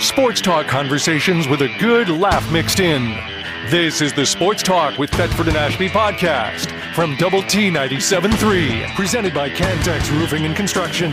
Sports talk conversations with a good laugh mixed in. This is the Sports Talk with Thetford and Ashby podcast from Double T 97.3, presented by Cantex Roofing and Construction.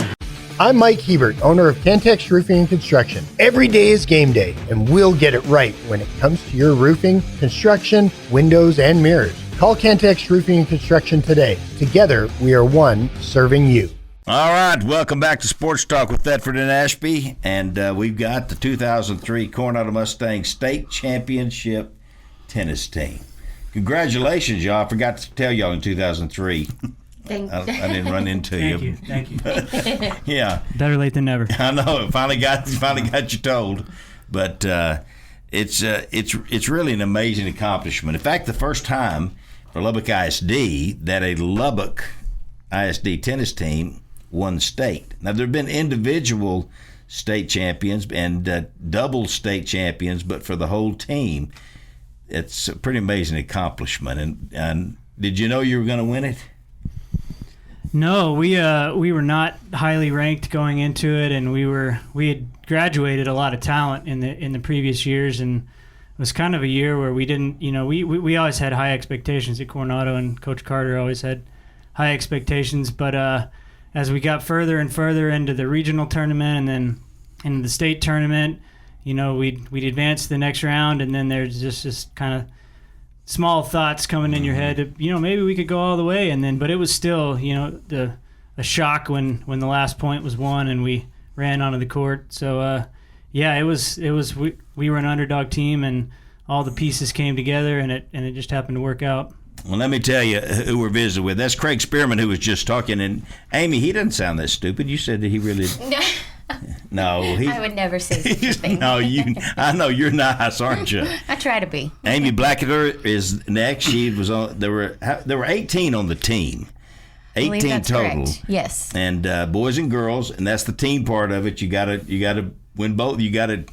I'm Mike Hebert, owner of Cantex Roofing and Construction. Every day is game day, and we'll get it right when it comes to your roofing, construction, windows, and mirrors. Call Cantex Roofing and Construction today. Together, we are one serving you. All right, welcome back to Sports Talk with Thetford and Ashby, and we've got the 2003 Coronado Mustang State Championship tennis team. Congratulations, y'all. I forgot to tell y'all in 2003. I didn't run into you. Thank you. Yeah. Better late than never. I know. Finally got you told. But it's really an amazing accomplishment. In fact, the first time for Lubbock ISD that a Lubbock ISD tennis team won state. Now, there have been individual state champions and double state champions, but for the whole team, it's a pretty amazing accomplishment. And did you know you were going to win it? No, we were not highly ranked going into it, and we had graduated a lot of talent in the previous years, and it was kind of a year where we didn't, we always had high expectations at Coronado, and Coach Carter always had high expectations, but as we got further and further into the regional tournament and then into the state tournament, we'd advance to the next round, and then there's just this kind of small thoughts coming in your head that, maybe we could go all the way, but it was still, a shock when the last point was won and we ran onto the court. So we were an underdog team, and all the pieces came together, and it just happened to work out. Well, let me tell you who we're visiting with. That's Craig Spearman, who was just talking. And Amy, he doesn't sound that stupid. You said that he really. No, I would never say such a thing. No, I know you're nice, aren't you? I try to be. Amy Blacketer is next. She was on. There were 18 on the team. 18 total. Correct. Yes. And boys and girls, and that's the team part of it. You gotta win both. You gotta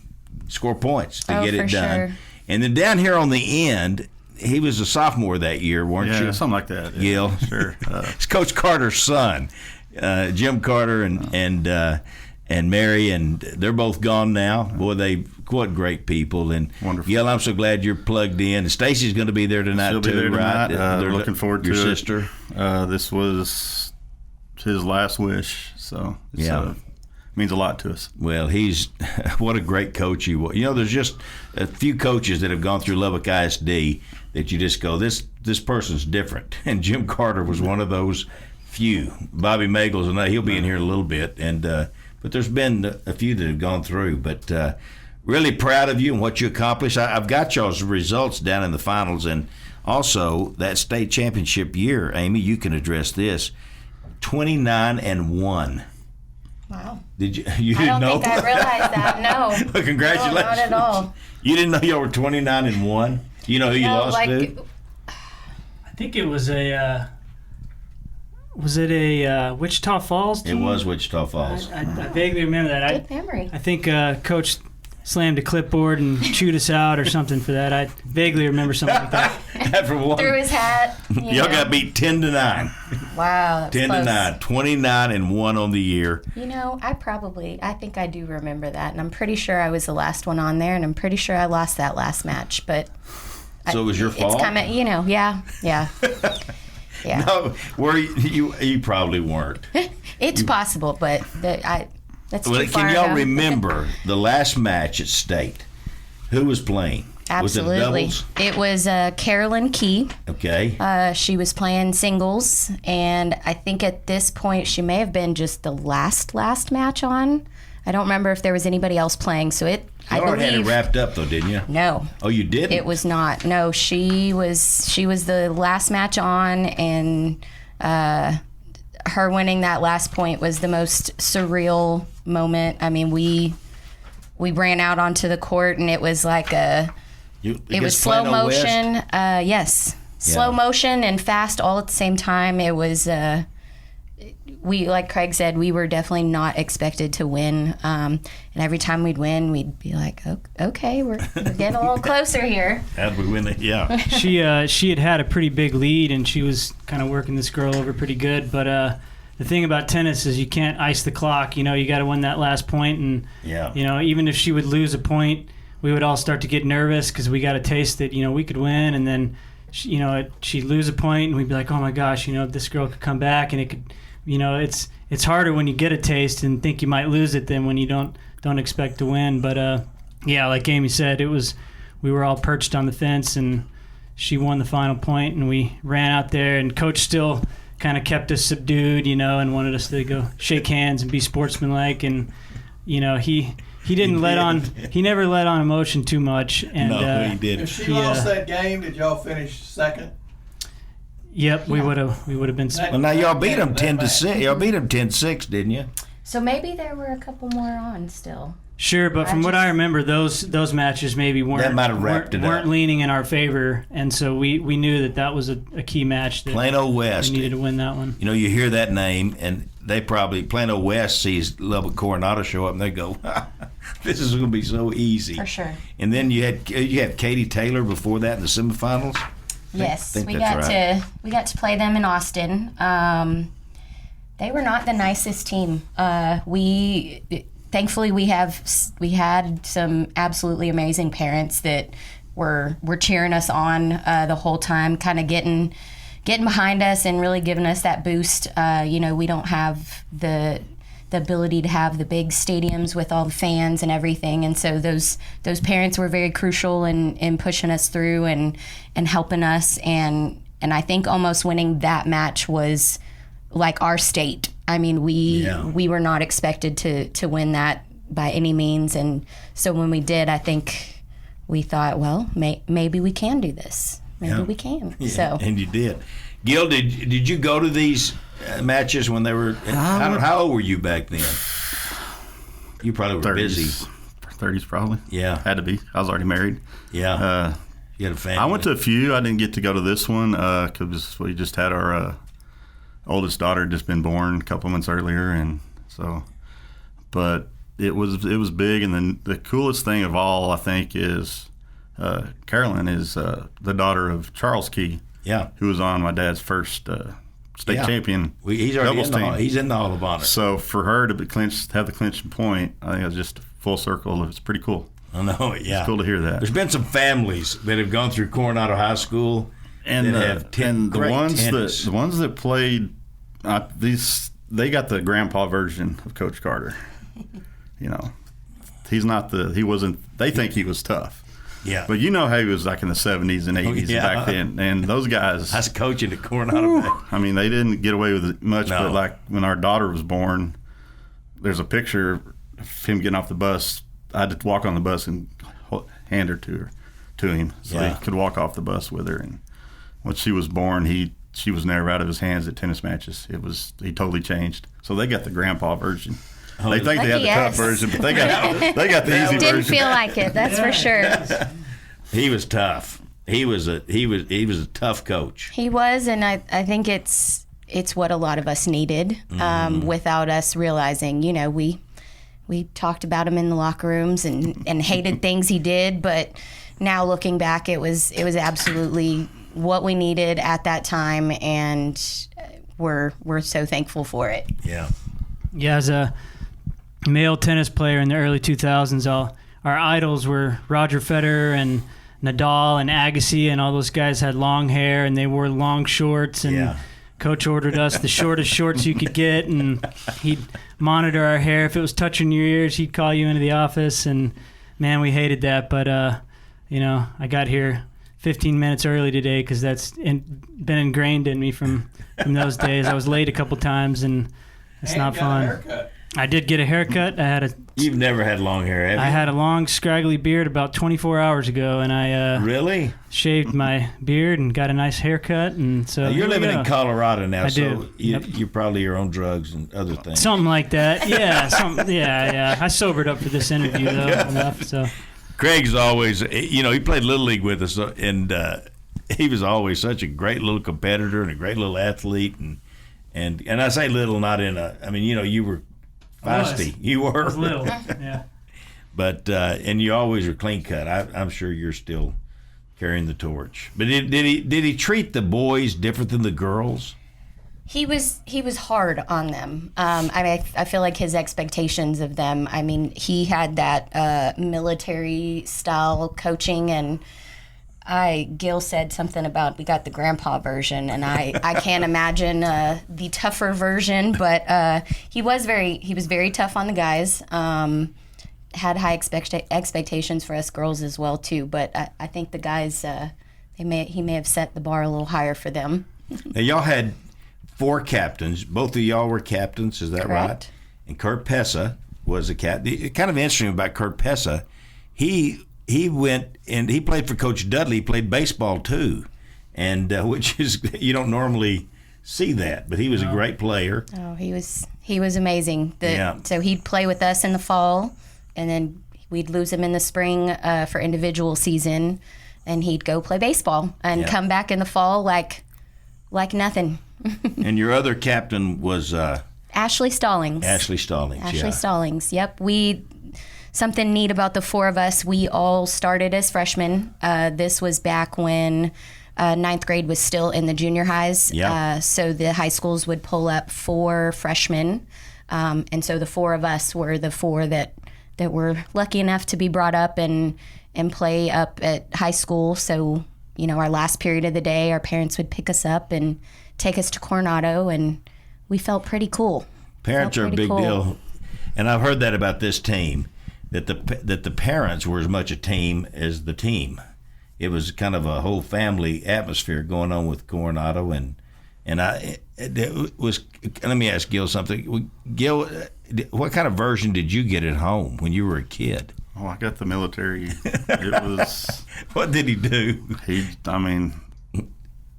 score points to get it done. Sure. And then down here on the end. He was a sophomore that year, weren't you? Yeah, something like that. Yeah. Gil, sure. It's Coach Carter's son, Jim Carter and Mary, and they're both gone now. Boy, what great people. And wonderful. Gil, I'm so glad you're plugged in. And Stacy's going to be there tonight She'll too, be there right? Tonight. Looking forward to your it. sister. This was his last wish, so it means a lot to us. Well, what a great coach he was. There's just a few coaches that have gone through Lubbock ISD that you just go, this person's different. And Jim Carter was one of those few. Bobby Magels, and he'll be in here in a little bit. And but there's been a few that have gone through. But really proud of you and what you accomplished. I've got y'all's results down in the finals, and also that state championship year. Amy, you can address this. 29-1. Wow. Did you? I don't think I realized that. No. Well, congratulations. No, not at all. You didn't know y'all were 29-1. You know who you lost to? I think it was was it a Wichita Falls team? It was Wichita Falls. I vaguely remember that. Good memory. I think Coach slammed a clipboard and chewed us out or something for that. I vaguely remember something like that. After one. Threw his hat. Y'all got beat 10-9. Wow, that's 10-9. 29-1 on the year. I think I do remember that, and I'm pretty sure I was the last one on there, and I'm pretty sure I lost that last match, but... So it was your fault? It's kind of, yeah. Yeah. No, you probably weren't. It's possible, but that's too far Can y'all ago. remember the last match at state? Who was playing? Absolutely. Was it doubles? It was Carolyn Key. Okay. She was playing singles, and I think at this point she may have been just the last match on. I don't remember if there was anybody else playing, so I already believe... had it wrapped up, though, didn't you? No. Oh, you didn't? It was not. No, she was the last match on, and her winning that last point was the most surreal moment. I mean, we ran out onto the court, and it was like it was slow motion. Yes. Slow motion and fast all at the same time. It was... like Craig said, we were definitely not expected to win. And every time we'd win, we'd be like, okay, we're getting a little closer here. How'd we win it? Yeah. She had a pretty big lead, and she was kind of working this girl over pretty good. But the thing about tennis is you can't ice the clock. You got to win that last point, and even if she would lose a point, we would all start to get nervous because we got a taste that we could win, and then she'd lose a point, and we'd be like, oh my gosh, this girl could come back, and it could, it's harder when you get a taste and think you might lose it than when you don't expect to win. But like Amy said, we were all perched on the fence, and she won the final point, and we ran out there, and Coach still kind of kept us subdued, and wanted us to go shake hands and be sportsmanlike, and he never let on emotion too much. And no, he didn't. If she lost that game, did y'all finish second? Yep, we would have been. Well, now y'all beat them 10-6. Y'all beat them 10-6, didn't you? So maybe there were a couple more on still. Sure, but from what I remember, those matches maybe weren't leaning in our favor, and so we knew that was a key match. That Plano West. We needed to win that one. You hear that name, and they probably Plano West sees Lubbock Coronado show up, and they go, "This is going to be so easy." For sure. And then you had Katie Taylor before that in the semifinals. Yes, we got to play them in Austin. They were not the nicest team. Thankfully, we had some absolutely amazing parents that were cheering us on the whole time, kind of getting behind us and really giving us that boost. We don't have the ability to have the big stadiums with all the fans and everything, and so those parents were very crucial in pushing us through and helping us. And I think almost winning that match was like our state. I mean, we were not expected to win that by any means, and so when we did, I think we thought, well, maybe we can do this. Maybe we can. Yeah, so and you did. Gil, did you go to these matches when they were? How old were you back then? You probably were 30s, busy. 30s probably. Yeah, had to be. I was already married. Yeah, you had a family. I went to a few. I didn't get to go to this one because we just had our oldest daughter had just been born a couple months earlier, and so. But it was big, and then the coolest thing of all, I think, is Carolyn is the daughter of Charles Key. Yeah, who was on my dad's first state champion. He's already he's in the Hall of Honor. So for her to have the clinching point, I think it was just full circle. It's pretty cool. I know, yeah. It's cool to hear that. There's been some families that have gone through Coronado High School and the ones that played they got the grandpa version of Coach Carter. He's not he wasn't. They think he was tough. Yeah, but how he was like in the 70s and 80s back then, and those guys. I was coaching at Coronado. I mean, they didn't get away with it much, no. But like when our daughter was born, there's a picture of him getting off the bus. I had to walk on the bus and hand her to him, so he could walk off the bus with her. And when she was born, she was never out of his hands at tennis matches. He totally changed. So they got the grandpa version. They think they have the tough version, but they got the easy version. Didn't feel like it, that's for sure. He was tough. He was a tough coach. He was, and I think it's what a lot of us needed without us realizing. We talked about him in the locker rooms and hated things he did, but now looking back, it was absolutely what we needed at that time, and we're so thankful for it. Yeah. Yeah, as a male tennis player in the early 2000s, our idols were Roger Federer and Nadal and Agassi, and all those guys had long hair and they wore long shorts, and Coach ordered us the shortest shorts you could get, and he'd monitor our hair. If it was touching your ears, he'd call you into the office, and man, we hated that. But I got here 15 minutes early today because that's been ingrained in me from those days. I was late a couple times, and it's not fun. I did get a haircut. You've never had long hair, have you? I had a long, scraggly beard about 24 hours ago, and I really shaved my beard and got a nice haircut. And so now you're living in Colorado now, so you're probably your own drugs and other things. Something like that, yeah. I sobered up for this interview though enough. So Craig's always, he played Little League with us, and he was always such a great little competitor and a great little athlete, and I say little, not in you were feisty. You were. I was little, yeah. But and you always were clean cut. I'm sure you're still carrying the torch. But did he treat the boys different than the girls? He was hard on them. I feel like his expectations of them. I mean, he had that military style coaching, and Gil said something about we got the grandpa version, and I can't imagine the tougher version. But he was very tough on the guys. Had high expectations for us girls as well too. But I think the guys he may have set the bar a little higher for them. Now y'all had 4 captains. Both of y'all were captains, is that Correct. right? And Kurt Pessa was a captain. Kind of interesting about Kurt Pessa, he went and he played for Coach Dudley. He played baseball too, and which is, you don't normally see that, but he was a great player. Oh, he was amazing. Yeah. So he'd play with us in the fall, and then we'd lose him in the spring for individual season, and he'd go play baseball and come back in the fall like nothing. And your other captain was Ashley Stallings. Ashley Stallings. Stallings. Yep. Something neat about the 4 of us. We all started as freshmen. This was back when 9th grade was still in the junior highs. Yeah. So the high schools would pull up 4 freshmen, and so the 4 of us were the 4 that were lucky enough to be brought up and play up at high school. So our last period of the day, our parents would pick us up and take us to Coronado, and we felt pretty cool. Parents are a big deal, and I've heard that about this team, that the parents were as much a team as the team. It was kind of a whole family atmosphere going on with Coronado, and it was. Let me ask Gil something. Gil, what kind of version did you get at home when you were a kid? Oh, I got the military. It was. What did he do?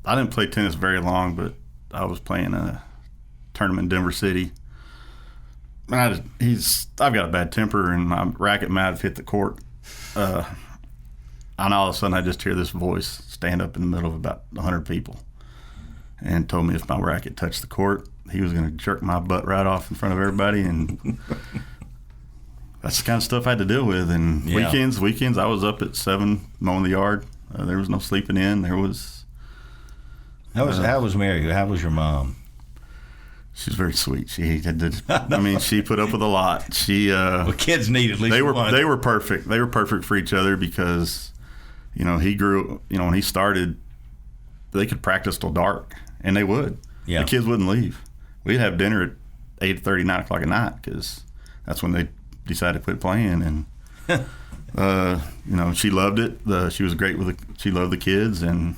I didn't play tennis very long, but I was playing a tournament in Denver City. I've got a bad temper, and my racket might have hit the court. And all of a sudden, I just hear this voice stand up in the middle of about 100 people and told me if my racket touched the court, he was going to jerk my butt right off in front of everybody. And that's the kind of stuff I had to deal with. And weekends, I was up at 7 mowing the yard. There was no sleeping in. There was. How was Mary? How was your mom? She was very sweet. She put up with a lot. Well, kids need at least one. They were perfect. They were perfect for each other because, he grew. When he started, they could practice till dark, and they would. Yeah. The kids wouldn't leave. We'd have dinner at 8:30, 9 o'clock at night because that's when they decided to quit playing. And she loved it. She was great she loved the kids, and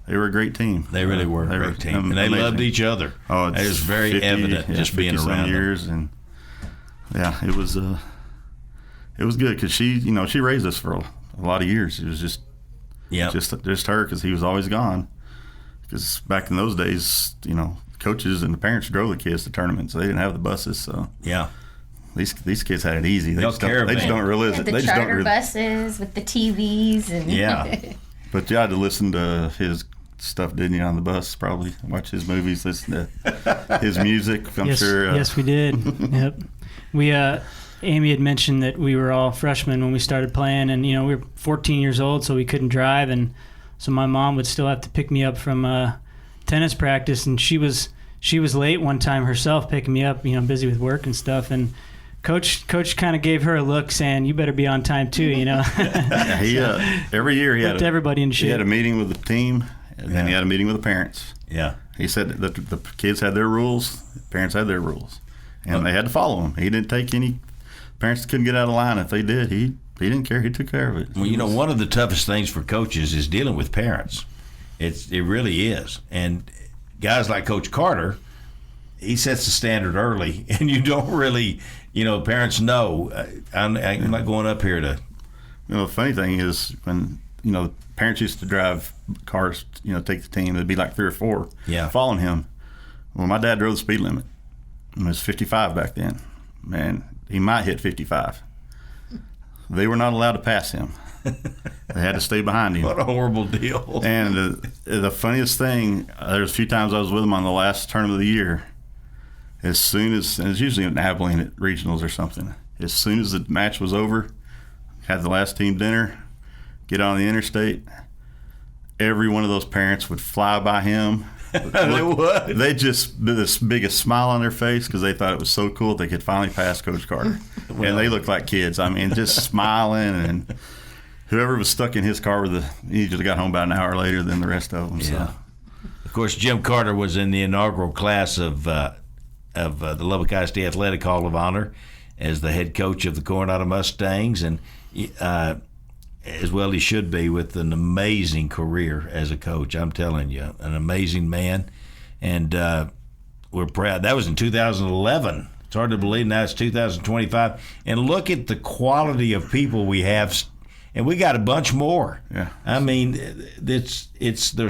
they were a great team. They really were a great team. And they loved each other. Oh, it was very evident just being around years them. And it was good because she raised us for a lot of years. It was just her because he was always gone. Because back in those days, coaches and the parents drove the kids to tournaments. They didn't have the buses, so these kids had it easy. They just don't realize it. The charter buses with the TVs and But you had to listen to his stuff, didn't you, on the bus? Probably watch his movies, listen to his music. I'm sure. Yes, we did. Yep. We Amy had mentioned that we were all freshmen when we started playing, and we were 14 years old, so we couldn't drive, and so my mom would still have to pick me up from tennis practice, and she was late one time herself picking me up, busy with work and stuff, and Coach kind of gave her a look saying, "You better be on time too," He every year he had everybody in shape. He had a meeting with the team, and then he had a meeting with the parents. Yeah. He said that the kids had their rules, the parents had their rules, and they had to follow them. He didn't take any. Parents couldn't get out of line. If they did, he didn't care. He took care of it. Well, one of the toughest things for coaches is dealing with parents. It really is. And guys like Coach Carter, he sets the standard early, and you don't really, parents know. I'm not going up here to. The funny thing is when parents used to drive cars, take the team. It'd be like 3 or 4, following him. Well, my dad drove the speed limit. It was 55 back then. Man, he might hit 55. They were not allowed to pass him. They had to stay behind him. What a horrible deal. And the funniest thing, there's a few times I was with him on the last tournament of the year. As soon as, and it's usually in Abilene at regionals or something, as soon as the match was over, had the last team dinner, get on the interstate, every one of those parents would fly by him They just did this biggest smile on their face because they thought it was so cool they could finally pass Coach Carter. And they looked like kids. I mean, just smiling. And whoever was stuck in his car, he just got home about an hour later than the rest of them. Yeah. So. Of course, Jim Carter was in the inaugural class of the Lubbock ISD Athletic Hall of Honor as the head coach of the Coronado Mustangs, and as well he should be, with an amazing career as a coach. I'm telling you, an amazing man, and we're proud. That was in 2011. It's hard to believe now it's 2025, and look at the quality of people we have. And we got a bunch more. Yeah. I mean, there's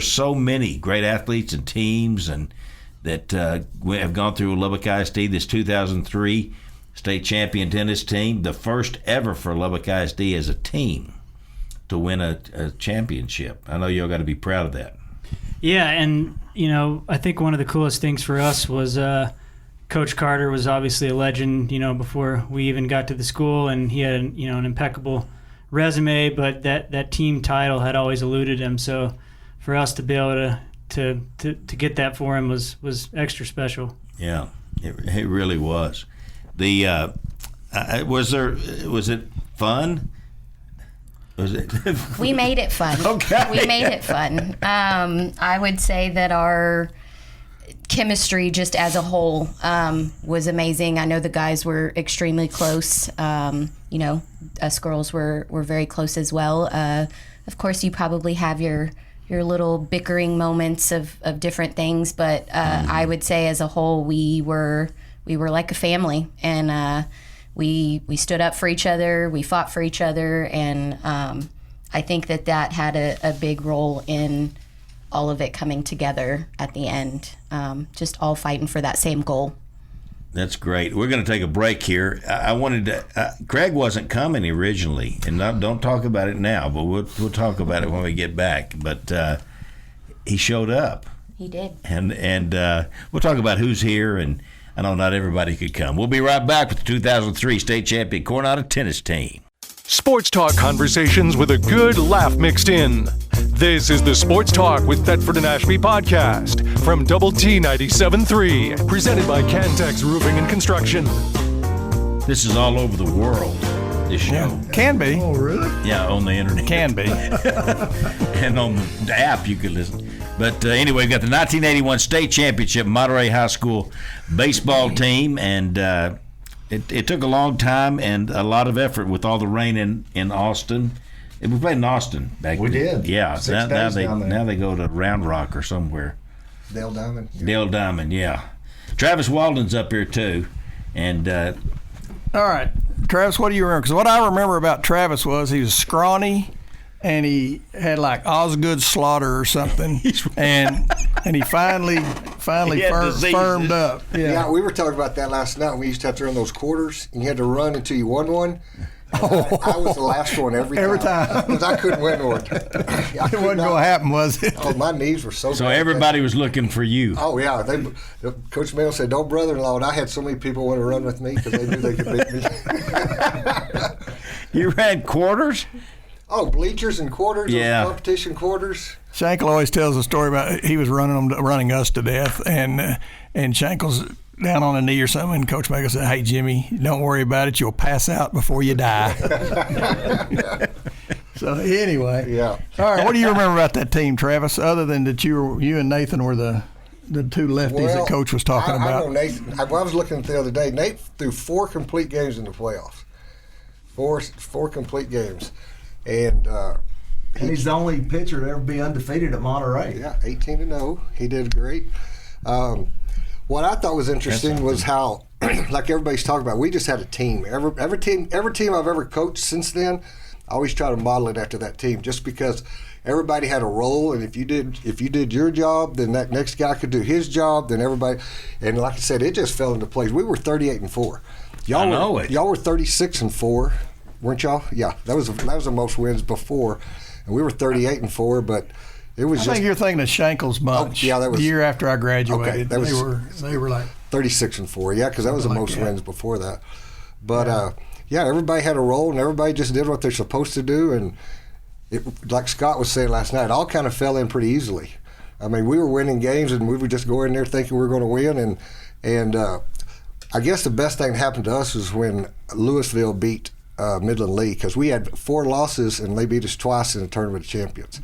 so many great athletes and teams and that we have gone through Lubbock ISD. This 2003 state champion tennis team, the first ever for Lubbock ISD as a team to win a championship. I know y'all got to be proud of that. Yeah, and I think one of the coolest things for us was Coach Carter was obviously a legend. Before we even got to the school, and he had an impeccable resume, but that team title had always eluded him. So for us to be able to get that for him was extra special. Yeah, it really was. The was it fun? Was it? We made it fun. Okay. We made it fun. I would say that our chemistry just as a whole was amazing. I know the guys were extremely close. Us girls were very close as well. Of course, you probably have your little bickering moments of different things, but I would say as a whole we were like a family, and we stood up for each other, we fought for each other, and I think that had a big role in all of it coming together at the end, just all fighting for that same goal. That's great. We're going to take a break here. I wanted to. Craig wasn't coming originally, and don't talk about it now. But we'll talk about it when we get back. But he showed up. He did. And we'll talk about who's here. And I know not everybody could come. We'll be right back with the 2003 state champion Coronado Tennis team. Sports talk conversations with a good laugh mixed in. This is the Sports Talk with Thetford and Ashby podcast from Double T 97.3, presented by Cantex Roofing and Construction. This is all over the world, this show. Yeah, can be. Oh, really? Yeah, on the internet. Can be. And on the app you could listen. But anyway, we've got the 1981 state championship Monterey High School baseball team, and it took a long time and a lot of effort with all the rain in Austin. We played in Austin back then. We did. Yeah. 6 days down there. Now they go to Round Rock or somewhere. Dale Diamond. Dale Diamond, yeah. Travis Walden's up here too, and All right, Travis, what do you remember? Because what I remember about Travis was he was scrawny, and he had like Osgood Slaughter or something, and he finally He had diseases. firmed up. Yeah, we were talking about that last night. We used to have to run those quarters, and you had to run until you won one. I was the last one every time. Because I couldn't win one. It wasn't going to happen, was it? Oh, my knees were so so bad. everybody was looking for you. Oh, yeah. Coach Mayo said, "Don't brother-in-law." And I had so many people want to run with me because they knew they could beat me. You ran quarters? Oh, bleachers and quarters, Yeah. those competition quarters. Shankle always tells a story about he was running us to death, and Shankle's down on a knee or something, and Coach Mayo said, "Hey, Jimmy, don't worry about it. You'll pass out before you die." So anyway, Yeah. All right, what do you remember about that team, Travis? Other than that, you and Nathan were the two lefties that Coach was talking about. I know Nathan. I was looking at the other day. Nate threw 4 complete games in the playoffs. Four complete games. And he's the only pitcher to ever be undefeated at Monterey. Yeah, 18-0. He did great. What I thought was interesting was how, like everybody's talking about, we just had a team. Every team I've ever coached since then, I always try to model it after that team, just because everybody had a role, and if you did your job, then that next guy could do his job. Then everybody, and like I said, it just fell into place. We were 38-4. Y'all were 36-4. Weren't y'all? Yeah, that was the most wins before, and we were 38-4. But it was I think you're thinking of Shankle's bunch. Oh, yeah, that was the year after I graduated. Okay, they were like 36-4. Yeah, because that was the most wins before that. But yeah, everybody had a role, and everybody just did what they're supposed to do. And it, like Scott was saying last night, it all kind of fell in pretty easily. I mean, we were winning games, and we would just go in there thinking we were going to win. And I guess the best thing that happened to us was when Louisville beat Midland Lee, because we had 4 losses, and they beat us twice in the Tournament of Champions.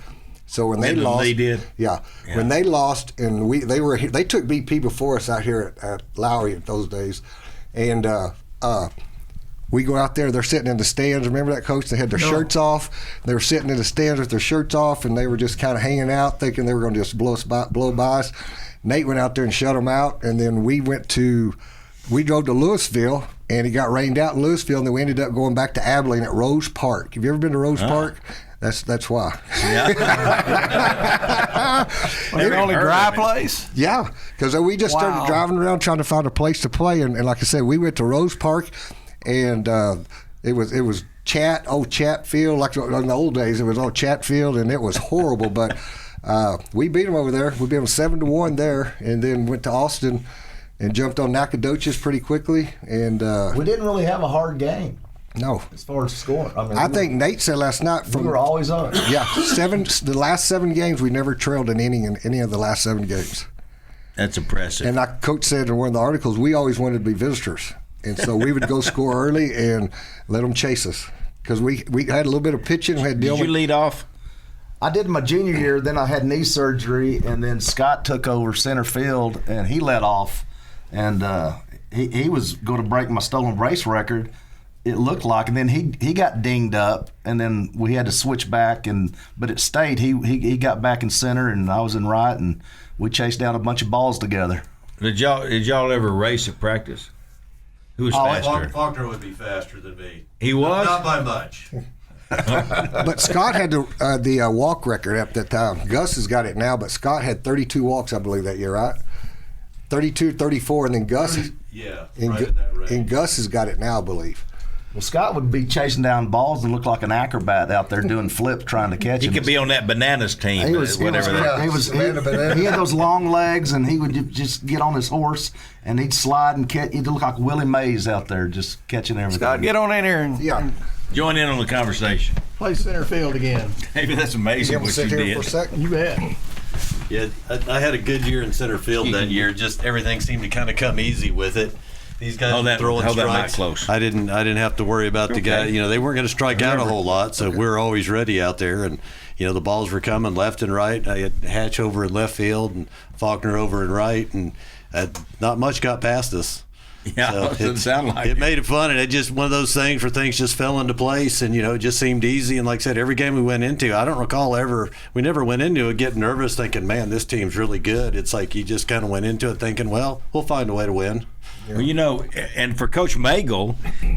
So when they lost, they did. Yeah, when they lost, and they took BP before us out here at Lowry at those days, and we go out there. They're sitting in the stands. Remember that, Coach? They had their shirts off. They were sitting in the stands with their shirts off, and they were just kind of hanging out, thinking they were going to just blow by us. Nate went out there and shut them out, and then we drove to Louisville, and it got rained out in Louisville, and then we ended up going back to Abilene at Rose Park. Have you ever been to Rose Park? That's why. Yeah. The only dry place? Yeah, because we just started driving around trying to find a place to play, and like I said, we went to Rose Park, and it was Chatfield, like in the old days. It was all Chatfield, and it was horrible. But we beat them over there. We beat them 7-1 there, and then went to Austin and jumped on Nacogdoches pretty quickly. And we didn't really have a hard game. No, as far as scoring. I mean, I think Nate said last night we were always on. Yeah, the last 7 games we never trailed an inning in any of the last 7 games. That's impressive. And like Coach said in one of the articles, we always wanted to be visitors, and so we would go score early and let them chase us, because we had a little bit of pitching. We had Did you lead off? I did my junior year, then I had knee surgery, and then Scott took over center field, and he led off, and he was going to break my stolen base record. It looked like, and then he got dinged up, and then we had to switch back, but it stayed. He got back in center, and I was in right, and we chased down a bunch of balls together. Did y'all ever race at practice? Who was faster? Faulkner would be faster than me. He was? Not by much. But Scott had the walk record at that time. Gus has got it now, but Scott had 32 walks, I believe, that year, right? 32, 34, and then Gus. Right in that range. And Gus has got it now, I believe. Well, Scott would be chasing down balls and look like an acrobat out there doing flips trying to catch He him. could be on that bananas team. He had those long legs, and he would just get on his horse, and he'd slide and catch. He'd look like Willie Mays out there just catching everything. Scott, get on in here and join in on the conversation. Play center field again. Maybe that's amazing what you did. For a second? You bet. Yeah, I had a good year in center field that year. Just everything seemed to kind of come easy with it. These guys throwing strikes. That mic close. I didn't have to worry about the guy. You know, they weren't going to strike out a whole lot, so we were always ready out there. And the balls were coming left and right. I had Hatch over in left field and Faulkner over in right, and not much got past us. Yeah, so it doesn't sound like it. Made it fun, and it just one of those things where things just fell into place, and it just seemed easy. And like I said, every game we went into, I don't recall we never went into it getting nervous, thinking, "Man, this team's really good." It's like you just kind of went into it thinking, "Well, we'll find a way to win." Well, and for Coach Magel,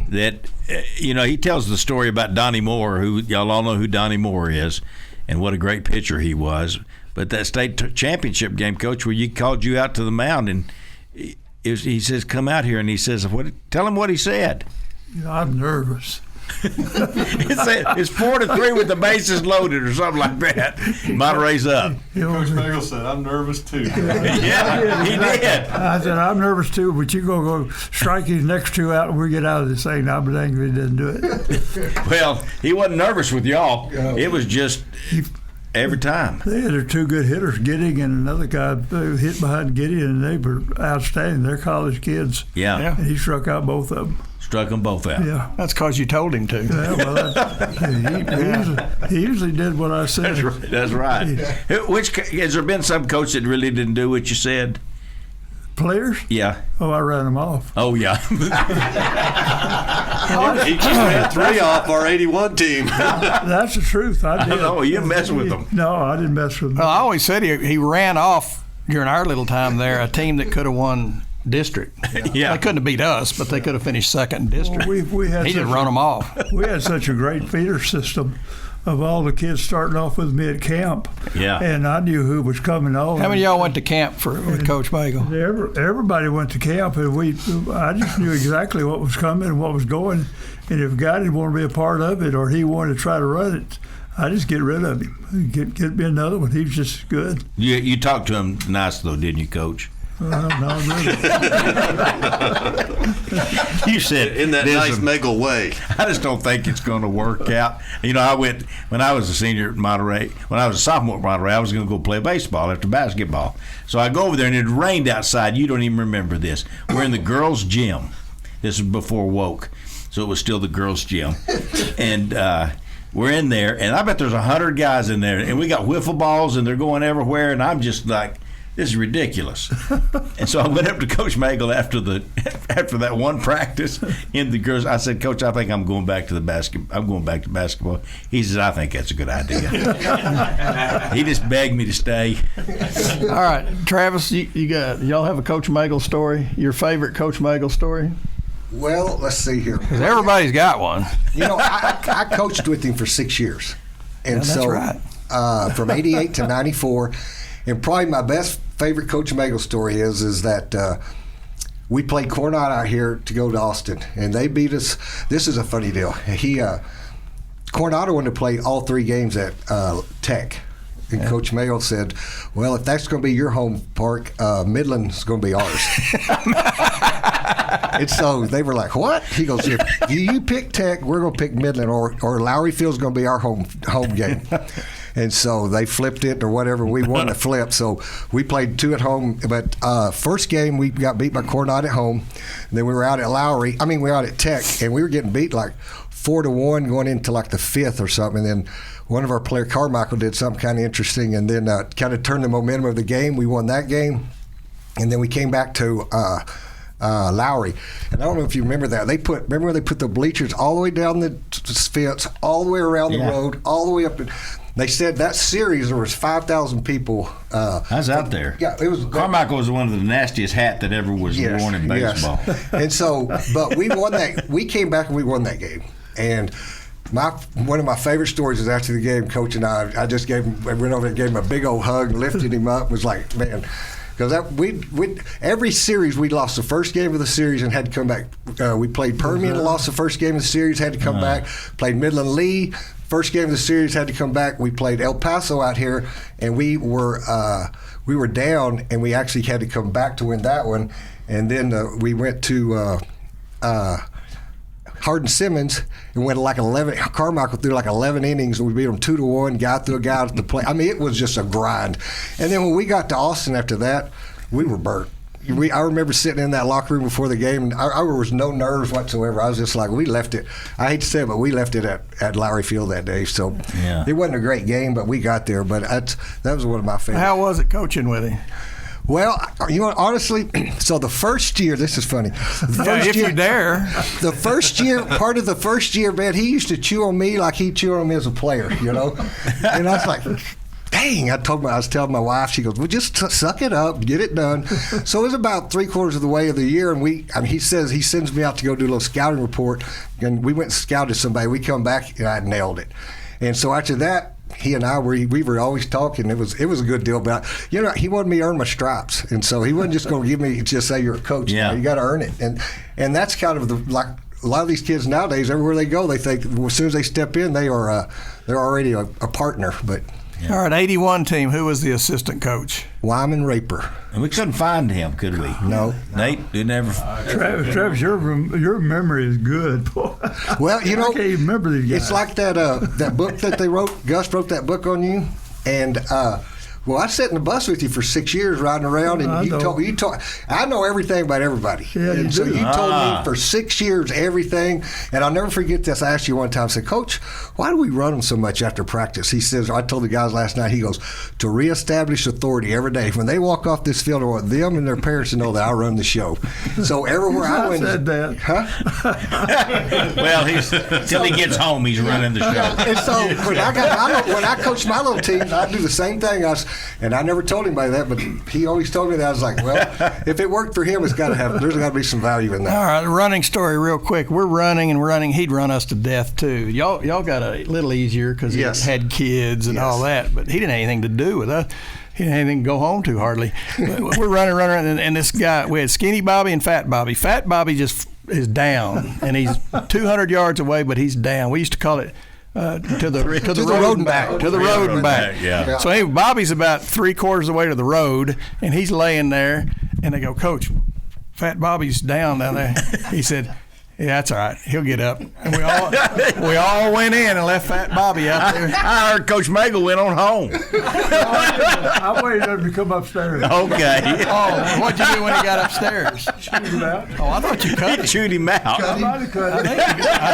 that he tells the story about Donnie Moore, who y'all all know who Donnie Moore is, and what a great pitcher he was. But that state championship game, Coach, where he called you out to the mound, and he says, "Come out here," and he says, "Tell him what he said." I'm nervous. It's 4-3 with the bases loaded or something like that. Monterey's up. Coach Bagel said, "I'm nervous too." Yeah, he did. I said, "I'm nervous too, but you're going to go strike these next 2 out and we get out of this thing." I'll be angry he didn't do it. Well, he wasn't nervous with y'all. It was just every time. They had their 2 good hitters, Gidding and another guy hit behind Gidding, and they were outstanding. They're college kids. Yeah. And he struck out both of them. Struck them both out. Yeah. That's because you told him to. Yeah, well, he usually did what I said. That's right. Has there been some coach that really didn't do what you said? Players? Yeah. Oh, I ran them off. Oh, yeah. He just ran 3 off our 81 team. That's the truth. I did. No, you messed with them. No, I didn't mess with them. Well, I always said he ran off during our little time there a team that could have won district. Yeah. They couldn't have beat us, but they could have finished second in district. Well, we had he didn't run them off. We had such a great feeder system of all the kids starting off with me at camp. Yeah. And I knew who was coming on. How many of y'all went to camp with Coach Bagel? Everybody went to camp, and I just knew exactly what was coming and what was going. And if a guy didn't want to be a part of it or he wanted to try to run it, I just get rid of him. Get me another one. He was just good. You talked to him nice, though, didn't you, Coach? Not really. You said in that nice Megal way. I just don't think it's going to work out. You know, I went when I was a senior at Monterey. When I was a sophomore at Monterey, I was going to go play baseball after basketball. So I go over there, and it rained outside. You don't even remember this. We're in the girls' gym. This was before woke, so it was still the girls' gym, and we're in there, and I bet there's 100 guys in there, and we got wiffle balls, and they're going everywhere, and I'm just like, this is ridiculous. And so I went up to Coach Megal after that one practice in the girls. I said, Coach, I think I'm going back to basketball. He says, I think that's a good idea. He just begged me to stay. All right, Travis, y'all have a Coach Megal story? Your favorite Coach Megal story? Well, let's see here. 'Cause everybody's got one. You know, I coached with him for 6 years. And that's so right. From 88 to 94. And probably my best favorite Coach Megal story is that we played Coronado out here to go to Austin. And they beat us. This is a funny deal. Coronado wanted to play all 3 games at Tech. And Coach Megal said, well, if that's going to be your home park, Midland's going to be ours. And so they were like, what? He goes, if you pick Tech, we're going to pick Midland, or Lowry Field's going to be our home game. And so they flipped it or whatever. We won the flip. So we played 2 at home. But first game, we got beat by Coronado at home. And then we were out at we were out at Tech, and we were getting beat like 4-1 going into like the 5th or something. And then one of our players, Carmichael, did something kind of interesting and then kind of turned the momentum of the game. We won that game. And then we came back to Lowry. And I don't know if you remember that. Remember when they put the bleachers all the way down the fence, all the way around the road, all the way up. They said that series there was 5,000 people. I was out there. Yeah, it was. Carmichael was one of the nastiest hat that ever was worn in baseball. Yes. And so, but we won that. We came back and we won that game. And one of my favorite stories is after the game, Coach and I went over and gave him a big old hug, lifted him up, was like, man. Because every series we lost the first game of the series and had to come back. We played Permian and lost the first game of the series, had to come back. Played Midland Lee, first game of the series, had to come back. We played El Paso out here, and we were down, and we actually had to come back to win that one. And then we went to Hardin Simmons and went like 11. Carmichael threw like 11 innings, and we beat them 2-1. Guy threw a guy at the plate. I mean, it was just a grind. And then when we got to Austin after that, we were burnt. I remember sitting in that locker room before the game, and I was no nerves whatsoever. I was just like, we left it. I hate to say it, but we left it at Lowry Field that day. So it wasn't a great game, but we got there. But that was one of my favorites. How was it coaching with him? Well, you know, honestly, so the first year, this is funny. If you dare. The first year, part of the first year, man, he used to chew on me like he chewed on me as a player, you know? And I was like, dang, I was telling my wife, she goes, well, just suck it up, get it done. So it was about 3/4 of the way of the year, and he sends me out to go do a little scouting report, and we went and scouted somebody. We come back, and I nailed it. And so after that, he and I we were always talking. It was a good deal, but you know, he wanted me to earn my stripes, and so he wasn't just going to give me just say you're a coach. Yeah, you got to earn it, and that's kind of like a lot of these kids nowadays. Everywhere they go, they think as soon as they step in, they're already a partner. But all right, 81 team. Who was the assistant coach? Wyman Raper. And we couldn't find him, could we? No. Nate, you never. Travis, your memory is good. Well, you know, I can't even remember these guys. It's like that book that they wrote. Gus wrote that book on you, and well, I sat in the bus with you for 6 years riding around, and you told. I know everything about everybody. Yeah, and you so do. you told me for 6 years everything, and I'll never forget this. I asked you one time, I said, Coach, why do we run them so much after practice? He says, I told the guys last night, he goes, to reestablish authority every day. When they walk off this field, I want them and their parents to know that I run the show. So everywhere I went. said that. Huh? Well, till he gets home, he's running the show. And so when I coach my little teams, I do the same thing. And I never told anybody that, but he always told me that. I was like, well, if it worked for him, there's got to be some value in that. All right, running story real quick. We're running. He'd run us to death too. Y'all got a little easier because he had kids and all that, but he didn't have anything to do with us. He didn't have anything to go home to hardly. We're running, and this guy, we had Skinny Bobby and Fat Bobby. Fat Bobby just is down, and he's 200 yards away, but he's down. We used to call it to the road and back. To the road and back. Yeah. So anyway, Bobby's about 3/4 of the way to the road, and he's laying there, And they go, Coach, Fat Bobby's down there. He said, yeah, that's all right. He'll get up. And we all went in and left Fat Bobby out there. I heard Coach Magel went on home. I waited for him to come upstairs. Okay. Oh, what'd you do when he got upstairs? Shoot him out. Oh, I thought you cut him. Chewed him out. I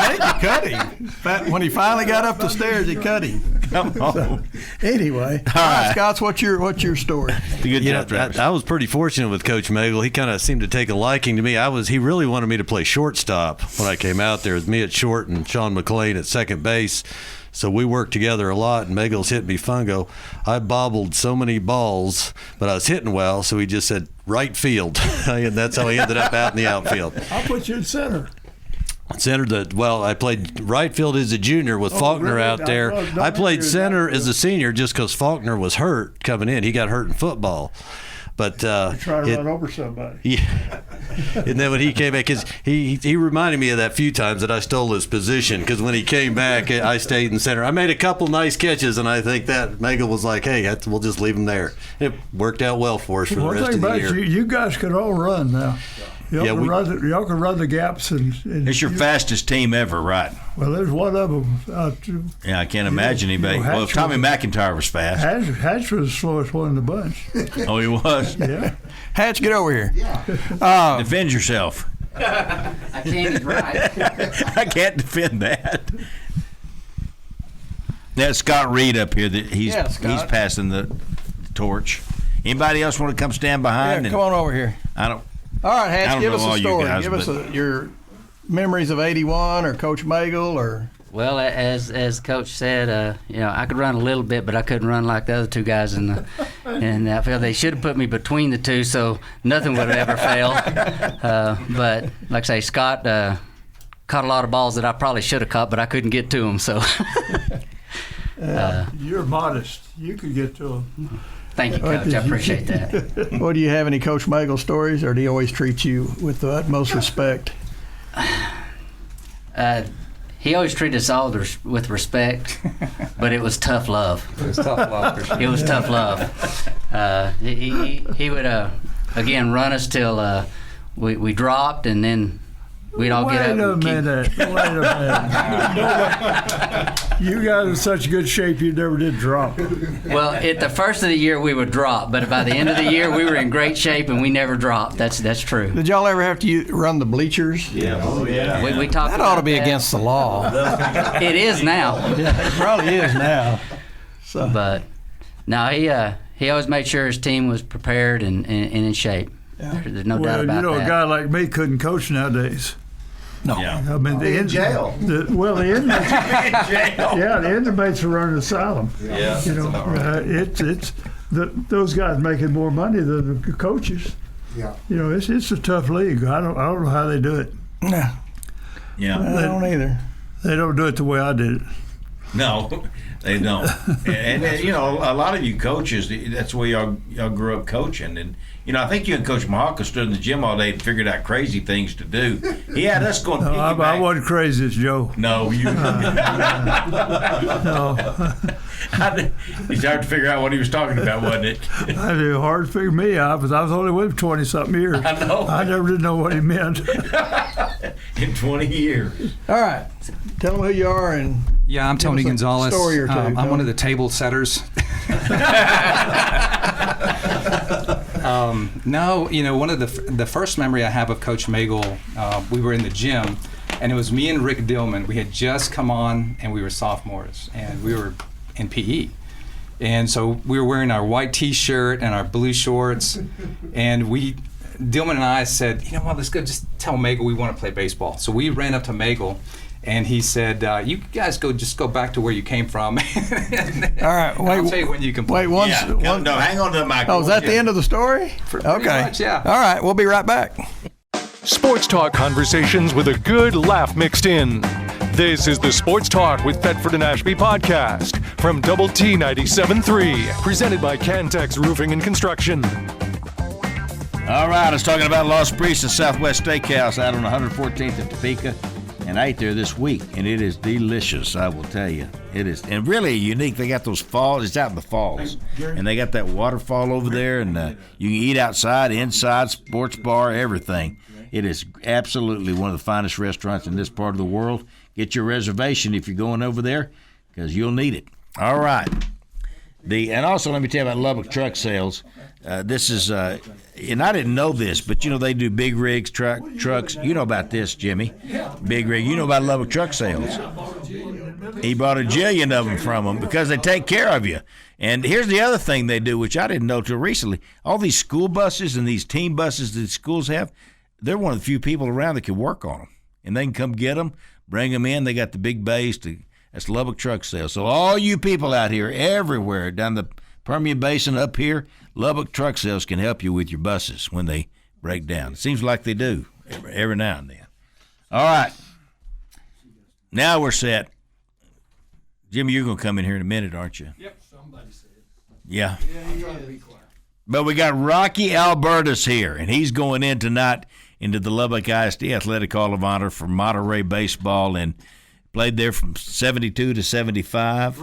think you cut him. When he finally got up the stairs, he cut him. Come on. So, anyway, all right, Scott, what's your story? I was pretty fortunate with Coach Magel. He kind of seemed to take a liking to me. He really wanted me to play shortstop when I came out there. It was me at short and Sean McLean at second base. So we worked together a lot, and Magel's hit me fungo. I bobbled so many balls, but I was hitting well, so he just said right field, and that's how he ended up out in the outfield. I'll put you in center. I played right field as a junior with Faulkner really? out there. I played center as a senior just because Faulkner was hurt coming in. He got hurt in football. But try to run over somebody. Yeah. And then when he came back, because he reminded me of that few times that I stole his position. Because when he came back, I stayed in center. I made a couple nice catches, and I think that Magel was like, "Hey, we'll just leave him there." It worked out well for us for the rest of the year. You guys can all run now. Y'all can run the gaps. And it's your fastest team ever, right? Well, there's one of them. Yeah, I can't imagine anybody. Well, if Tommy McIntyre was fast. Hatch was the slowest one in the bunch. Oh, he was? Yeah. Hatch, get over here. Yeah. Defend yourself. I can't right. I can't defend that. That's Scott Reed up here. He's passing the torch. Anybody else want to come stand behind? Yeah, come on over here. I don't. All right, Hatch, give us a story. Guys, give us your memories of '81 or Coach Magel or. Well, as Coach said, I could run a little bit, but I couldn't run like the other two guys in the outfield. They should have put me between the two, so nothing would have ever failed. But like I say, Scott caught a lot of balls that I probably should have caught, but I couldn't get to them. So you're modest. You could get to them. Thank you, Coach. I appreciate that. Well, do you have any Coach Magel stories, or do he always treat you with the utmost respect? He always treated us all with respect, but it was tough love. It was tough love. It was tough love. He would, again, run us till we dropped, and then we'd all get up. Wait a minute. You guys are in such good shape you never did drop. Well, at the first of the year we would drop, but by the end of the year we were in great shape and we never dropped. That's true. Did y'all ever have to run the bleachers? Yeah. We talked that about ought to be against the law. It is now. Yeah, it probably is now. So. But no, he always made sure his team was prepared and in shape. Yeah. There's no doubt about that. A guy like me couldn't coach nowadays. No. Yeah. I mean, in jail. The inmates. Yeah, the inmates are running asylum. Yeah. It's those guys making more money than the coaches. Yeah. It's a tough league. I don't know how they do it. No. Yeah. I don't either. They don't do it the way I did it. No, they don't. and a lot of you coaches, that's where y'all grew up coaching. And, I think you and Coach Mahaka stood in the gym all day and figured out crazy things to do. He had us going no, I wasn't crazy as Joe. No, you. No. It's hard to figure out what he was talking about, wasn't it? It was hard to figure me out, because I was only with him 20-something years. I know. I never did know what he meant. In 20 years. All right. Tell them who you are and. Yeah, I'm Tony Gonzalez. Story or two, I'm one of the table setters. No, one of the first memory I have of Coach Magel, we were in the gym, and it was me and Rick Dillman. We had just come on, and we were sophomores, and we were in PE. And so we were wearing our white T-shirt and our blue shorts, and Dillman and I said, let's go just tell Magel we want to play baseball. So we ran up to Magel. And he said, "You guys go back to where you came from." All right, wait. I'll tell you when you can play. No, hang on to the microphone. Oh, is that the end of the story? Okay. Much, yeah. All right, we'll be right back. Sports talk conversations with a good laugh mixed in. This is the Sports Talk with Thetford and Ashby podcast from Double T 97.3, presented by Cantex Roofing and Construction. All right, I was talking about Los Brisas Southwest Steakhouse out on 114th at Topeka. And I ate there this week, and it is delicious, I will tell you. It is, and really unique. They got those falls. It's out in the falls, and they got that waterfall over there, and you can eat outside, inside, sports bar, everything. It is absolutely one of the finest restaurants in this part of the world. Get your reservation if you're going over there, because you'll need it. All right. And also, let me tell you about Lubbock Truck Sales. This is, and I didn't know this, but they do big rigs, trucks. You know about this, Jimmy. Big rig. You know about Lubbock Truck Sales. He bought a jillion of them from them because they take care of you. And here's the other thing they do, which I didn't know till recently. All these school buses and these team buses that schools have, they're one of the few people around that can work on them. And they can come get them, bring them in. They got the big bays. That's Lubbock Truck Sales. So all you people out here, everywhere, down the Permian Basin, up here, Lubbock Truck Sales can help you with your buses when they break down. It seems like they do every now and then. All right. Now we're set. Jimmy, you're going to come in here in a minute, aren't you? Yep, somebody said. Yeah. I'm trying to be quiet. But we got Rocky Albertus here, and he's going in tonight into the Lubbock ISD Athletic Hall of Honor for Monterey Baseball, and played there from 72 to 75.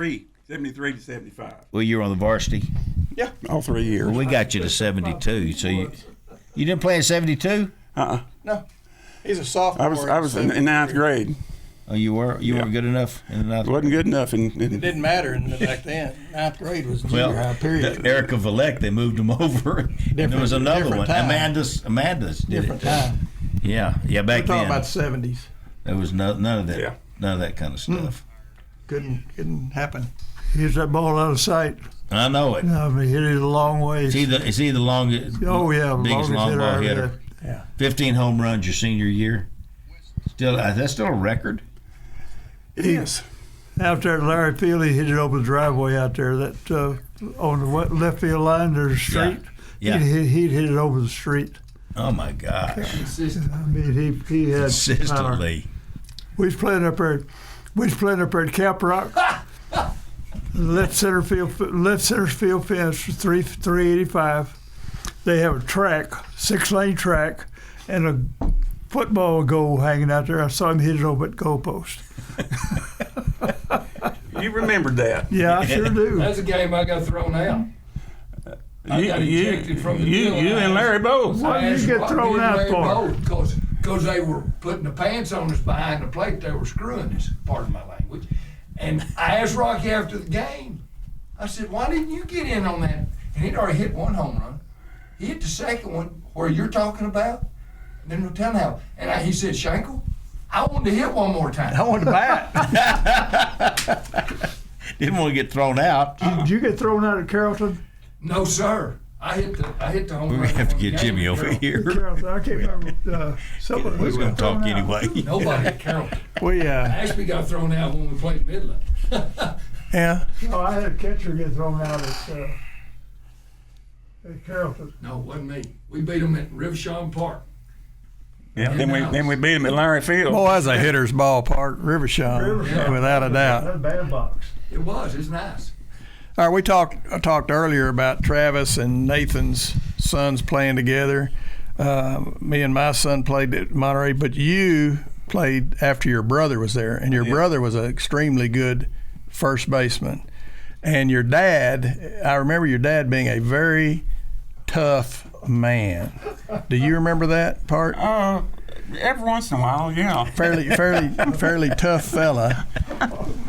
73 to 75. Well, you were on the varsity? Yeah, all 3 years. Well, we got you to 72. So you didn't play in 72? No. He's a sophomore. I was in ninth grade. Oh, you were? You weren't good enough in the ninth grade? Wasn't good enough. It didn't matter back then. Ninth grade was junior high period. Erica Valek, they moved him over. And there was another one. Time. Amanda's did different it. Time. Yeah, back then. We're talking about the 70s. There was none of that. Yeah. None of that kind of stuff. Couldn't happen. Here's that ball out of sight. I know it. No, I hit it a long way. Is he the longest? Oh yeah, biggest long ball hitter. Yeah. 15 home runs your senior year. That's still a record. It is. Out there at Larry Field, he hit it over the driveway out there. That on the left field line, there's a street. Yeah. He'd hit it over the street. Oh my gosh! I mean, he had consistently. Power. We was playing up there at Cap Rock. left center field fence, 385. They have a track, 6-lane track, and a football goal hanging out there. I saw him hit it over at the goalpost. You remembered that? Yeah, I sure do. That's a game I got thrown out. I got ejected from the field. You and Larry both. Why did you get thrown out for? Because they were putting the pants on us behind the plate. They were screwing us, pardon my language. And I asked Rocky after the game, I said, why didn't you get in on that? And he'd already hit one home run. He hit the second one where you're talking about. And then we'll tell him how. And he said, Shankle, I wanted to hit one more time. I wanted to bat. Didn't want to get thrown out. Did you get thrown out at Carrollton? No, sir. I hit the home run. We're going to have to get Jimmy over here. Carrollton, I can't remember. Somebody was going to talk anyway. Nobody at Carrollton. Ashby got thrown out when we played Midland. Yeah. Oh, I had a catcher get thrown out at Carrollton. No, it wasn't me. We beat them at Rivershaw Park. Yeah. Then we beat him at Larry Field. Boy, that's a hitter's ballpark, Rivershaw, without a doubt. That's a bad box. It was. It's nice. All right, I talked earlier about Travis and Nathan's sons playing together. Me and my son played at Monterey, but you played after your brother was there, and your brother was an extremely good first baseman. And your dad, I remember your dad being a very tough man. Do you remember that part? Every once in a while, yeah. Fairly tough fella.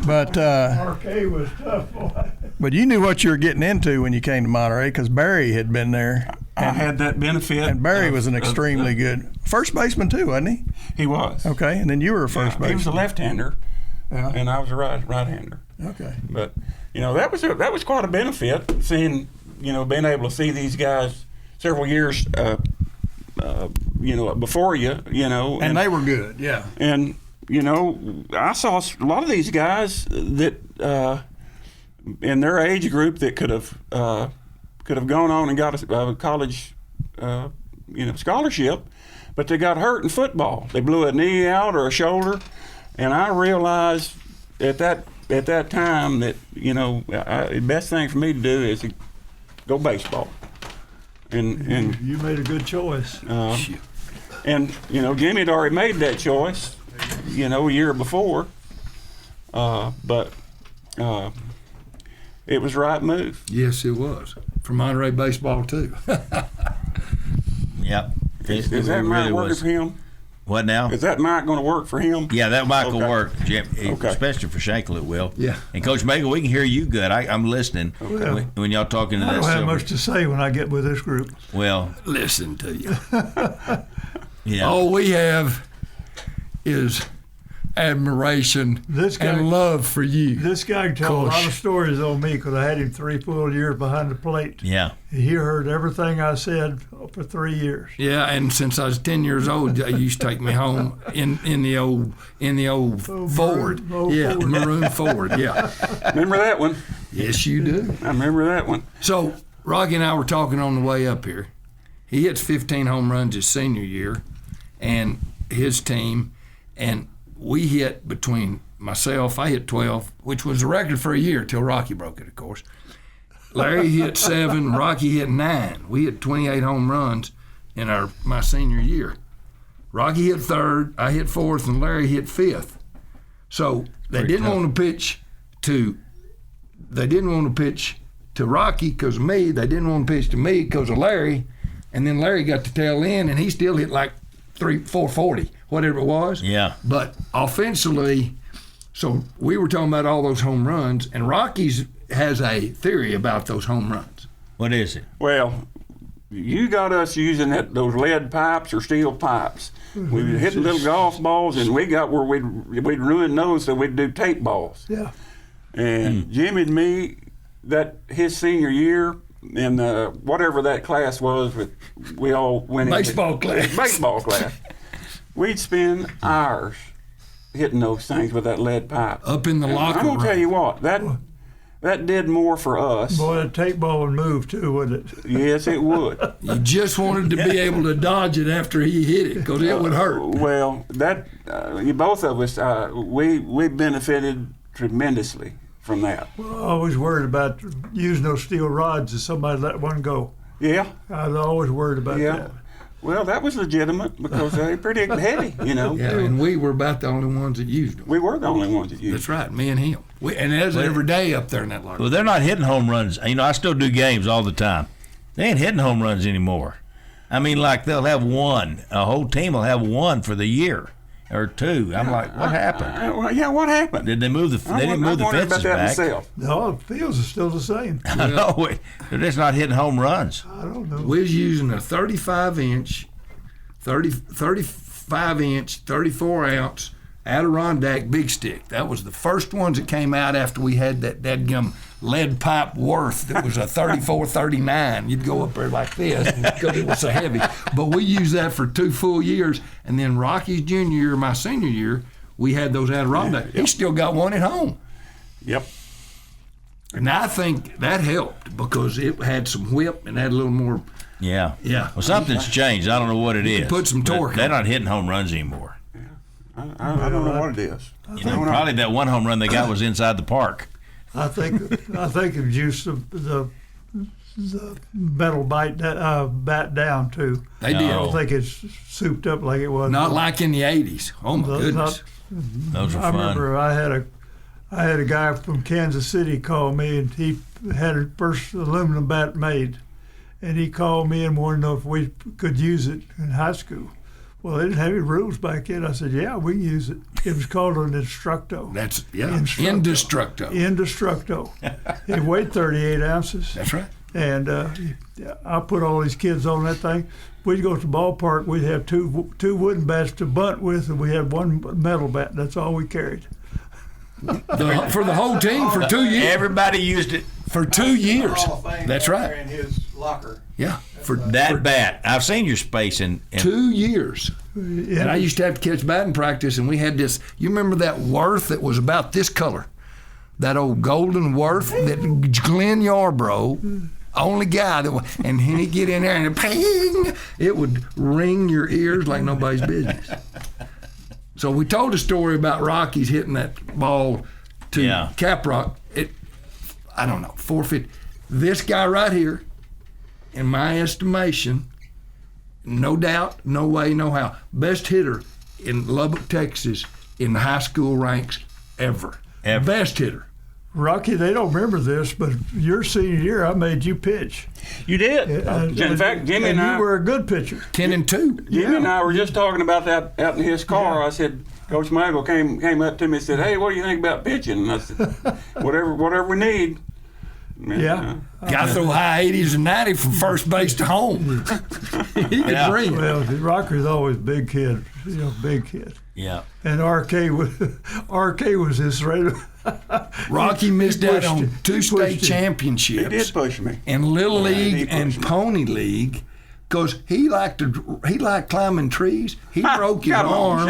But RK was tough, boy. But you knew what you were getting into when you came to Monterey because Barry had been there. I had that benefit. And Barry was an extremely good first baseman too, wasn't he? He was. Okay, and then you were a first baseman. He was a left-hander, and I was a right-hander. Okay. But that was quite a benefit, seeing being able to see these guys several years before you, and they were good, yeah. And I saw a lot of these guys that in their age group that could have gone on and got a college scholarship, but they got hurt in football. They blew a knee out or a shoulder, and I realized at that time that the best thing for me to do is to go baseball. And you made a good choice. And Jimmy had already made that choice, a year before. But it was the right move. Yes, it was. For Monterey Baseball, too. Yep. Is that Mike working for him? What now? Is that Mike going to work for him? Yeah, that Mike will work, Jim. Okay. Especially for Shankle, it will. Yeah. And Coach Magel, we can hear you good. I'm listening when y'all talking to I that. don't have Silver. much to say when I get with this group. Well, Listen to you. yeah. All we have is admiration and love for you. This guy can tell a lot of stories on me because I had him 3 full years behind the plate. Yeah. He heard everything I said for 3 years. Yeah, and since I was 10 years old, they used to take me home in the old Ford. Maroon Ford. Yeah. Remember that one? Yes, you do. I remember that one. So Rocky and I were talking on the way up here. He hits 15 home runs his senior year, and his team, and we hit between myself, I hit 12, which was a record for a year till Rocky broke it, of course. Larry hit 7, Rocky hit 9. We hit 28 home runs in my senior year. Rocky hit 3rd, I hit 4th, and Larry hit 5th. So they didn't want to pitch to Rocky because of me. They didn't want to pitch to me because of Larry. And then Larry got the tail end, and he still hit like 440, whatever it was. Yeah. But offensively, so we were talking about all those home runs, and Rocky's has a theory about those home runs. What is it? Well, you got us using those lead pipes or steel pipes. We would hit little golf balls, and we got where we'd ruin those, so we'd do tape balls. Yeah. And Jimmy and me, his senior year, in whatever that class was, we all went baseball class. We'd spend hours hitting those things with that lead pipe up in the locker room. I'm gonna tell you what, that did more for us. Boy, that tape ball would move too, wouldn't it? Yes, it would. You just wanted to be able to dodge it after he hit it because it would hurt. Well, both of us, we benefited tremendously from that. Well, I always worried about using those steel rods if somebody let one go. Yeah. I was always worried about that. Well, that was legitimate because they're pretty heavy, Yeah, and we were about the only ones that used them. We were the only ones that used them. That's right, me and him. And that's every day up there in that locker. Well, they're not hitting home runs. I still do games all the time. They ain't hitting home runs anymore. I mean, like they'll have one. A whole team will have one for the year or two. I'm like, what happened? What happened? Did they move the? They didn't move the fences back. No, the fields are still the same. I know. They're just not hitting home runs. I don't know. We was using a 35-inch, 34-ounce Adirondack big stick. That was the first ones that came out after we had that dadgum lead pipe Worth that was a 34-39. You'd go up there like this because it was so heavy. But we used that for 2 full years. And then Rocky's junior year, my senior year, we had those Adirondack. He still got one at home. Yep. And I think that helped because it had some whip and had a little more. Yeah. Yeah. Well, something's changed. I don't know what it is. Put some torque. They're not hitting home runs anymore. I don't know what it is. Probably that one home run they got was inside the park. I think it used the metal bat down too. They did. I don't think it's souped up like it was. Not like in the 80s. Oh my goodness. Those are I fun. remember I had a guy from Kansas City call me, and he had a first aluminum bat made, and he called me and wanted to know if we could use it in high school. Well, they didn't have any rules back then. I said, yeah, we can use it. It was called an Instructo. That's, Indestructo. Indestructo. It weighed 38 ounces. That's right. And I put all these kids on that thing. We'd go to the ballpark. We'd have two wooden bats to bunt with, and we had one metal bat. That's all we carried. For the whole team for 2 years. Everybody used it for 2 years. That's right. In his locker. Yeah. For that bat. I've seen your space in 2 years. Yeah. And I used to have to catch batting practice, and we had this. You remember that Worth that was about this color? That old golden Worth that Glenn Yarbrough, only guy that was, and he'd get in there and ping, it would ring your ears like nobody's business. So we told a story about Rockies hitting that ball to Caprock. I don't know, 450. This guy right here, in my estimation, no doubt, no way, no how, best hitter in Lubbock, Texas in the high school ranks ever. Best hitter. Rocky, they don't remember this, but your senior year, I made you pitch. You did. In fact, Jimmy and I. You were a good pitcher. 10-2. Jimmy and I were just talking about that out in his car. I said, Coach Magel came up to me and said, "Hey, what do you think about pitching?" And I said, "Whatever we need." Yeah. Got through high 80s and 90 from first base to home. He could bring it. Well, Rocky's always big kid, big kid. Yeah. And RK was his right. Rocky missed out on 2 state championships. He did push me. In Little League and Pony League, because he liked climbing trees. He broke his arm.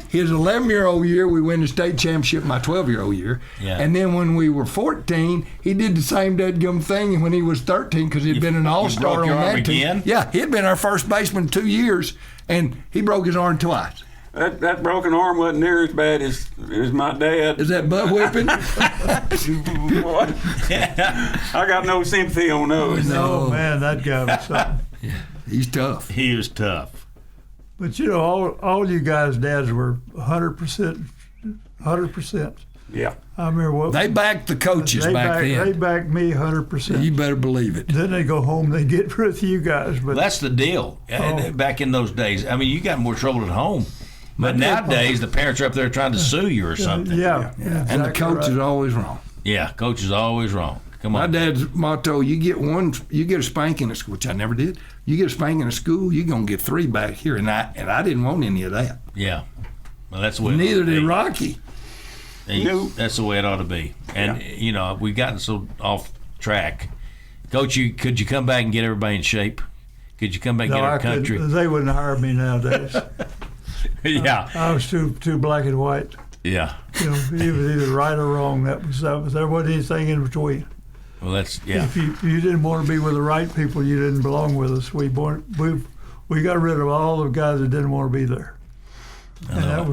His 11-year-old year, we win the state championship my 12-year-old year. Yeah. And then when we were 14, he did the same dadgum thing when he was 13 because he'd been an all-star on that team. Again? Yeah, he'd been our first baseman 2 years, and he broke his arm twice. That broken arm wasn't near as bad as my dad. Is that butt whipping? What? I got no sympathy on those. No, man, that guy was something. Yeah, he's tough. He was tough. But all you guys' dads were 100%. 100%. Yeah. I remember what they backed the coaches back then. They backed me 100%. You better believe it. Then they go home, they get rid of you guys. But that's the deal. Back in those days, I mean, you got more trouble at home. But nowadays, the parents are up there trying to sue you or something. Yeah. Exactly, and the coach is always wrong. Yeah, coach is always wrong. Come on. My dad's motto: you get a spanking at school, which I never did. You get a spanking at school, you're gonna get 3 back here, and I didn't want any of that. Yeah, well, that's the way. Neither did Rocky. That's the way it ought to be. And we've gotten so off track. Coach, could you come back and get everybody in shape? Could you come back and get our country? They wouldn't hire me nowadays. Yeah, I was too black and white. Yeah, he was either right or wrong. There wasn't anything in between. Well, that's If you didn't want to be with the right people, you didn't belong with us. We got rid of all the guys that didn't want to be there. And that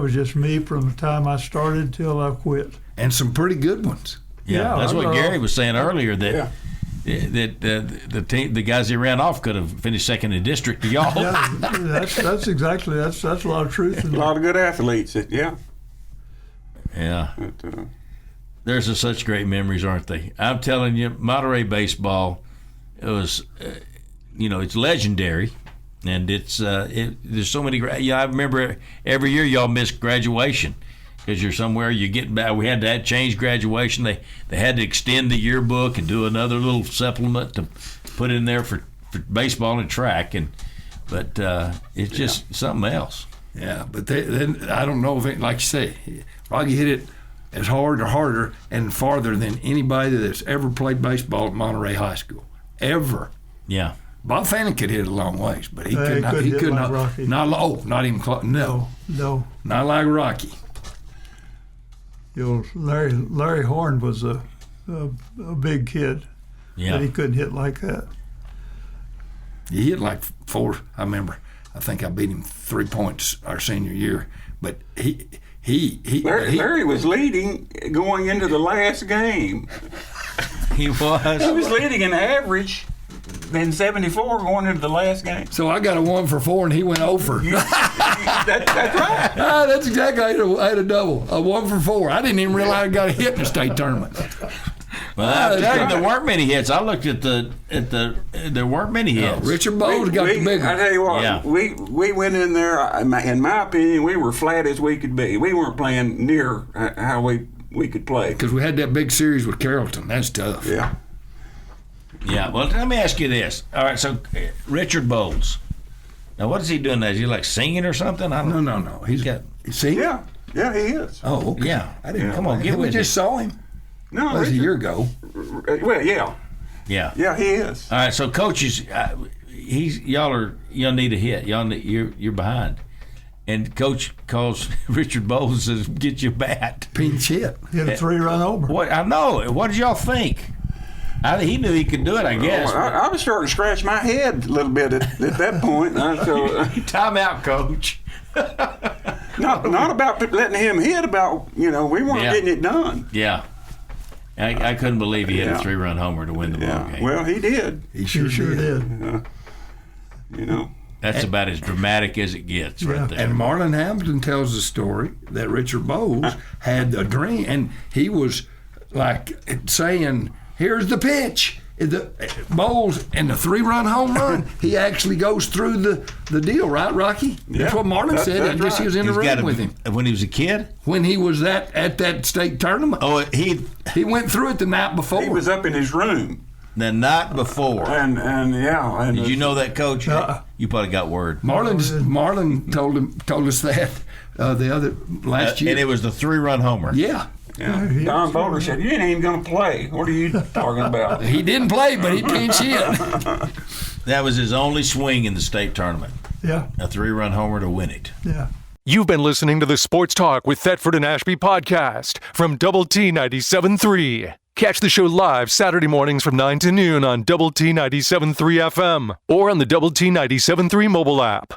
was just me from the time I started till I quit. And some pretty good ones. Yeah, that's what Gary was saying earlier. That the guys that ran off could have finished second in district to y'all. Yeah, that's a lot of truth. A lot of good athletes. Yeah. There's such great memories, aren't they? I'm telling you, Monterey Baseball, it was, it's legendary, and there's so many. I remember every year y'all missed graduation because you're somewhere, you're getting back. We had to change graduation. They had to extend the yearbook and do another little supplement to put in there for baseball and track, but it's just something else. Yeah, but then I don't know if like you say, Rocky hit it as hard or harder and farther than anybody that's ever played baseball at Monterey High School ever. Yeah. Bob Fanning could hit a long ways, but he could not. Rocky. Not even close. No, not like Rocky. Larry Horn was a big kid. Yeah. But he couldn't hit like that. He hit like 4. I remember. I think I beat him 3 points our senior year, but Larry was leading going into the last game. He was. He was leading an average in 74 going into the last game. So I got a 1 for 4 and he went 0 for. That's right. That's exactly. I had a double, a 1 for 4. I didn't even realize I got a hit in the state tournament. Well, I tell you, there weren't many hits. I looked at there weren't many hits. Richard Bowles got the big one. I tell you what, we went in there. In my opinion, we were flat as we could be. We weren't playing near how we could play because we had that big series with Carrollton. That's tough. Yeah. Yeah. Well, let me ask you this. All right. So Richard Bowles. Now, what is he doing now? Is he like singing or something? No. He's singing. Yeah, he is. Oh, okay. Yeah. I didn't. Come on, get with it. We just saw him. No, that was a year ago. Well, yeah. Yeah, he is. All right, so coaches, y'all need a hit. You're behind, and coach calls Richard Bowles and says, "Get your bat." Pinch hit. Hit a 3-run homer. What I know. What did y'all think? He knew he could do it. I guess. I was starting to scratch my head a little bit at that point. Time out, coach. Not about letting him hit. About we weren't getting it done. Yeah. I couldn't believe he hit a 3-run homer to win the ball game. Well, he did. He sure did. That's about as dramatic as it gets right there. And Marlon Hamilton tells the story that Richard Bowles had a dream, and he was like saying, here's the pitch. The Bowles and the 3-run home run, he actually goes through the deal, right, Rocky? That's what Marlon said. I guess he was in the room with him. When he was a kid? When he was at that state tournament. Oh, he went through it the night before. He was up in his room. The night before. And yeah. And did you know that, Coach? You probably got word. Marlon told us that the last year. And it was the 3-run homer. Yeah. Yeah. Don Boulder said, you ain't even going to play. What are you talking about? He didn't play, but he pinched hit. That was his only swing in the state tournament. Yeah. A 3-run homer to win it. Yeah. You've been listening to the Sports Talk with Thetford and Ashby podcast from Double T 97.3. Catch the show live Saturday mornings from 9 to noon on Double T 97.3 FM or on the Double T 97.3 mobile app.